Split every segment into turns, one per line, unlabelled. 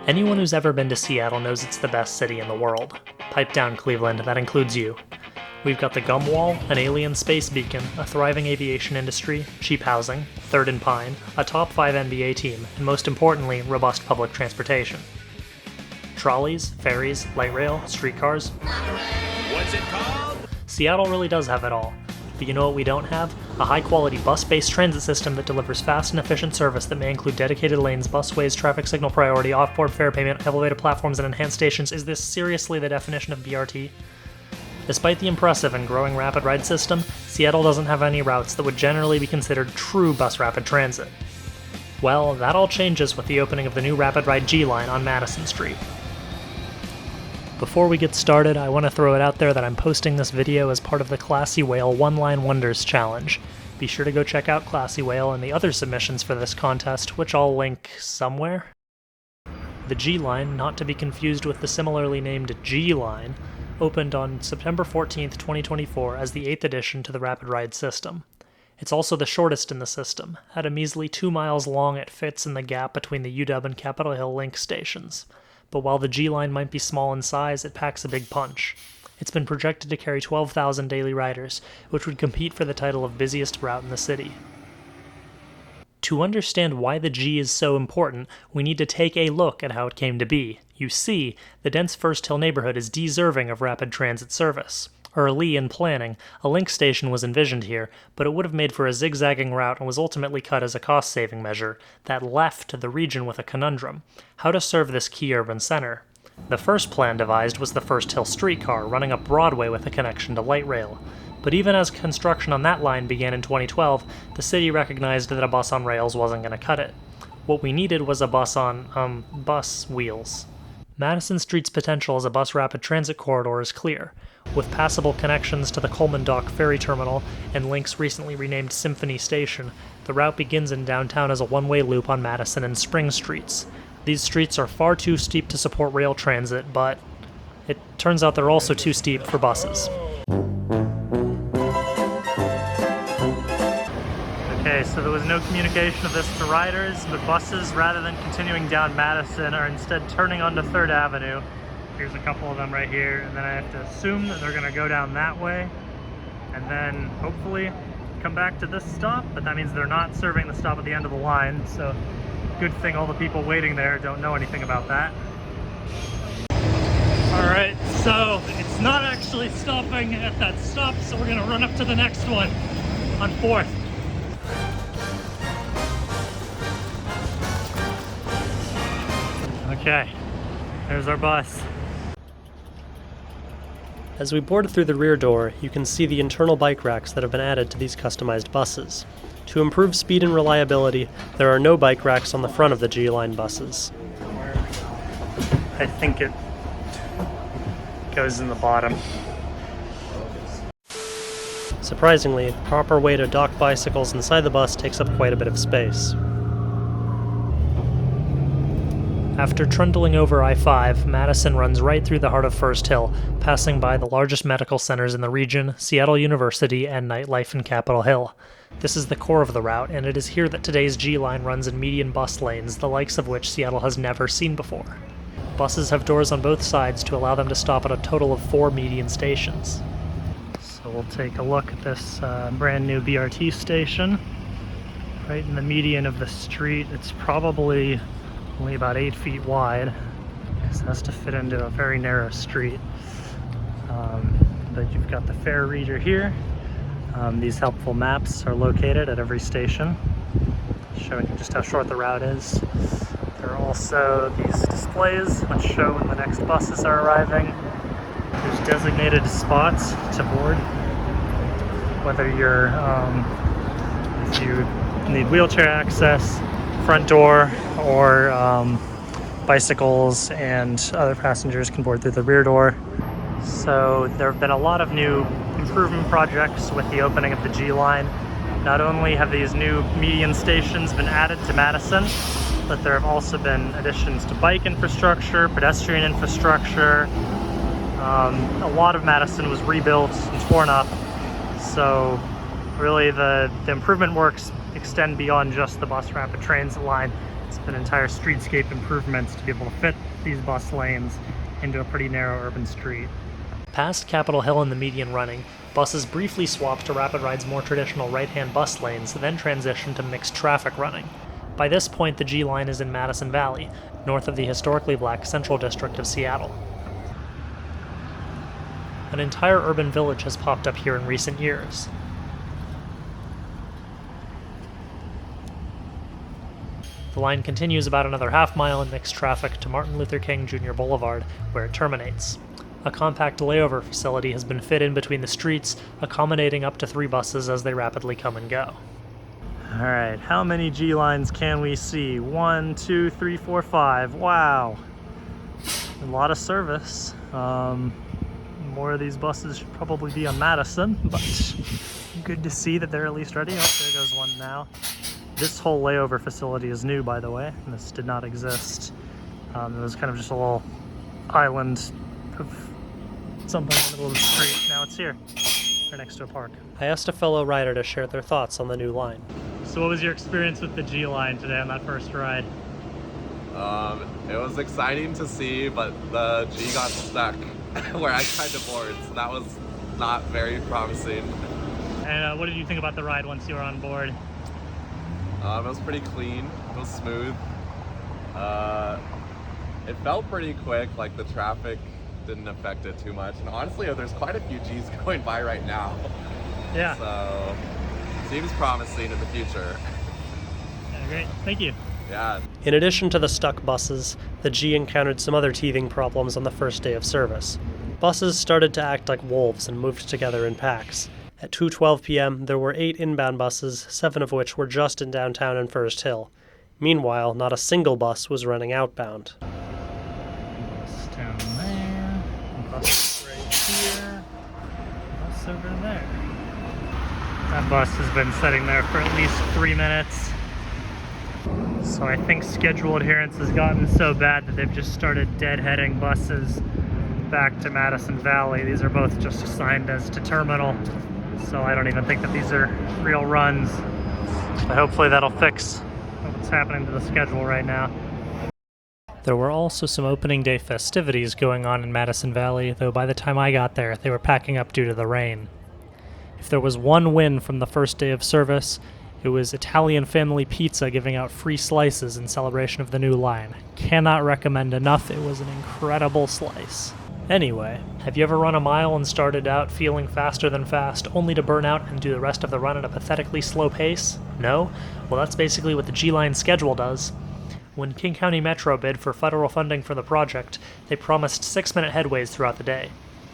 Anyone who's ever been to Seattle knows it's the best city in the world. Pipe down, Cleveland, that includes you. We've got the Gum Wall, an alien space beacon, a thriving aviation industry, cheap housing, Third and Pine, a top 5 NBA team, and most importantly, robust public transportation. Trolleys, ferries, light rail, streetcars.
What's it called?
Seattle really does have it all. But you know what we don't have? A high-quality bus-based transit system that delivers fast and efficient service that may include dedicated lanes, busways, traffic signal priority, off-board fare payment, elevated platforms, and enhanced stations. Is this seriously the definition of BRT? Despite the impressive and growing RapidRide system, Seattle doesn't have any routes that would generally be considered true bus rapid transit. Well, that all changes with the opening of the new RapidRide G line on Madison Street. Before we get started, I want to throw it out there that I'm posting this video as part of the Classy Whale One-Line Wonders Challenge. Be sure to go check out Classy Whale and the other submissions for this contest, which I'll link somewhere. The G line, not to be confused with the similarly named G line, opened on September 14th, 2024 as the 8th addition to the RapidRide system. It's also the shortest in the system. At a measly 2 miles long, it fits in the gap between the UW and Capitol Hill Link stations. But while the G line might be small in size, it packs a big punch. It's been projected to carry 12,000 daily riders, which would compete for the title of busiest route in the city. To understand why the G is so important, we need to take a look at how it came to be. You see, the dense First Hill neighborhood is deserving of rapid transit service. Early in planning, a link station was envisioned here, but it would have made for a zigzagging route and was ultimately cut as a cost-saving measure that left the region with a conundrum: how to serve this key urban center. The first plan devised was the First Hill streetcar, running up Broadway with a connection to light rail. But even as construction on that line began in 2012, the city recognized that a bus on rails wasn't going to cut it. What we needed was a bus on, bus wheels. Madison Street's potential as a bus rapid transit corridor is clear. With passable connections to the Coleman Dock Ferry Terminal and Link's recently renamed Symphony Station, the route begins in downtown as a one-way loop on Madison and Spring Streets. These streets are far too steep to support rail transit, but it turns out they're also too steep for buses. Okay, so there was no communication of this to riders, but buses, rather than continuing down Madison, are instead turning onto 3rd Avenue. Here's a couple of them right here, and then I have to assume that they're going to go down that way, and then hopefully come back to this stop, but that means they're not serving the stop at the end of the line, so good thing all the people waiting there don't know anything about that. Alright, so it's not actually stopping at that stop, so we're going to run up to the next one on 4th. Okay, there's our bus. As we board through the rear door, you can see the internal bike racks that have been added to these customized buses. To improve speed and reliability, there are no bike racks on the front of the G-Line buses. I think it goes in the bottom. Surprisingly, the proper way to dock bicycles inside the bus takes up quite a bit of space. After trundling over I-5, Madison runs right through the heart of First Hill, passing by the largest medical centers in the region, Seattle University, and nightlife in Capitol Hill. This is the core of the route, and it is here that today's G-Line runs in median bus lanes, the likes of which Seattle has never seen before. Buses have doors on both sides to allow them to stop at a total of 4 median stations. So we'll take a look at this brand new BRT station. Right in the median of the street. It's probably only about 8 feet wide. This has to fit into a very narrow street. But you've got the fare reader here. These helpful maps are located at every station, showing you just how short the route is. There are also these displays which show when the next buses are arriving. There's designated spots to board, whether you're if you need wheelchair access, front door, or bicycles and other passengers can board through the rear door. So there have been a lot of new improvement projects with the opening of the G line. Not only have these new median stations been added to Madison, but there have also been additions to bike infrastructure, pedestrian infrastructure. A lot of Madison was rebuilt and torn up, so really the improvement works extend beyond just the bus rapid transit line. It's been entire streetscape improvements to be able to fit these bus lanes into a pretty narrow urban street. Past Capitol Hill in the median running, buses briefly swapped to RapidRide's more traditional right-hand bus lanes, then transitioned to mixed traffic running. By this point, the G line is in Madison Valley, north of the historically black Central District of Seattle. An entire urban village has popped up here in recent years. The line continues about another half-mile in mixed traffic to Martin Luther King Jr. Boulevard, where it terminates. A compact layover facility has been fit in between the streets, accommodating up to 3 buses as they rapidly come and go. Alright, how many G lines can we see? 1, 2, 3, 4, 5. Wow! A lot of service. More of these buses should probably be on Madison, but good to see that they're at least ready. Oh, there goes one now. This whole layover facility is new, by the way. This did not exist. It was kind of just a little island of something in the middle of the street. Now it's here, right next to a park. I asked a fellow rider to share their thoughts on the new line. So what was your experience with the G line today on that first ride?
It was exciting to see, but the G got stuck where I tried to board, so that was not very promising.
And what did you think about the ride once you were on board?
It was pretty clean, it was smooth. It felt pretty quick, like the traffic didn't affect it too much. And honestly, there's quite a few Gs going by right now.
Yeah.
So, seems promising in the future.
Yeah, great, thank you.
Yeah.
In addition to the stuck buses, the G encountered some other teething problems on the first day of service. Buses started to act like wolves and moved together in packs. At 2:12 p.m., there were 8 inbound buses, 7 of which were just in downtown and First Hill. Meanwhile, not a single bus was running outbound. Bus down there, bus right here, bus over there. That bus has been sitting there for at least 3 minutes. So I think schedule adherence has gotten so bad that they've just started deadheading buses back to Madison Valley. These are both just assigned as to terminal. So I don't even think that these are real runs. But hopefully that'll fix what's happening to the schedule right now. There were also some opening day festivities going on in Madison Valley, though by the time I got there, they were packing up due to the rain. If there was one win from the first day of service, it was Italian Family Pizza giving out free slices in celebration of the new line. Cannot recommend enough, it was an incredible slice. Anyway, have you ever run a mile and started out feeling faster than fast, only to burn out and do the rest of the run at a pathetically slow pace? No? Well, that's basically what the G-Line schedule does. When King County Metro bid for federal funding for the project, they promised 6-minute headways throughout the day.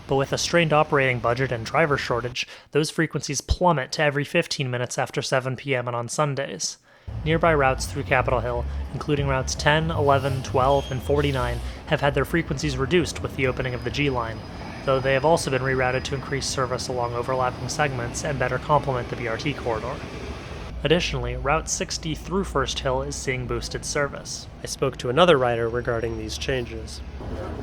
But with a strained operating budget and driver shortage, those frequencies plummet to every 15 minutes after 7 p.m. and on Sundays. Nearby routes through Capitol Hill, including routes 10, 11, 12, and 49, have had their frequencies reduced with the opening of the G line, though they have also been rerouted to increase service along overlapping segments and better complement the BRT corridor. Additionally, Route 60 through First Hill is seeing boosted service. I spoke to another rider regarding these changes.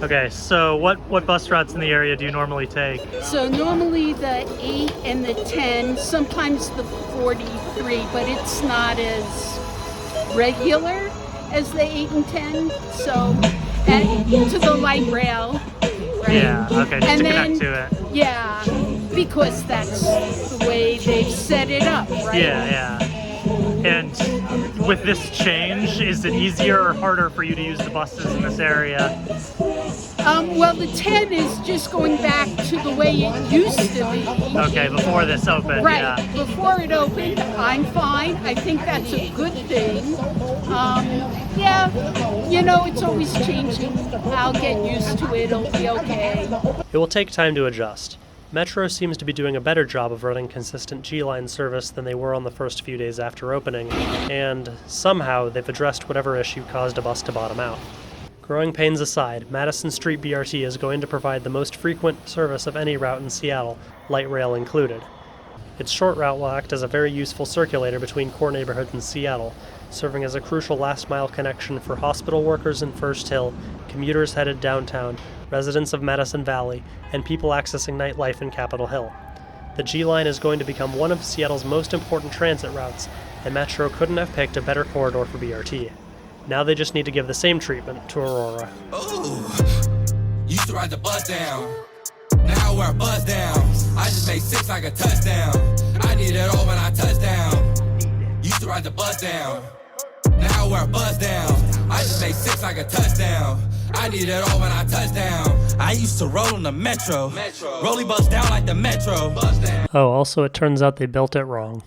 Okay, so what bus routes in the area do you normally take?
So normally the 8 and the 10, sometimes the 43, but it's not as regular as the 8 and 10. So to the light rail, right?
Yeah, okay, just
and
to
then,
connect to it.
Yeah, because that's the way they've set it up, right?
Yeah. And with this change, is it easier or harder for you to use the buses in this area?
Well, the 10 is just going back to the way it used to be.
Okay, before this opened,
Right.
yeah.
Before it opened, I'm fine. I think that's a good thing. Yeah, you know, it's always changing. I'll get used to it. It'll be okay.
It will take time to adjust. Metro seems to be doing a better job of running consistent G-Line service than they were on the first few days after opening, and somehow they've addressed whatever issue caused a bus to bottom out. Growing pains aside, Madison Street BRT is going to provide the most frequent service of any route in Seattle, light rail included. Its short route will act as a very useful circulator between core neighborhoods in Seattle, serving as a crucial last-mile connection for hospital workers in First Hill, commuters headed downtown, residents of Madison Valley, and people accessing nightlife in Capitol Hill. The G-Line is going to become one of Seattle's most important transit routes, and Metro couldn't have picked a better corridor for BRT. Now they just need to give the same treatment to Aurora.
Ooh, used to ride the bus down. Now we're buzz down. I just made 6 like a touchdown. I need it all when I touch down. Used to ride the bus down. Now we're buzz down. I just made 6 like a touchdown. I need it all when I touch down. I used to roll on the metro. Rolly bus down like the metro.
Oh, also it turns out they built it wrong.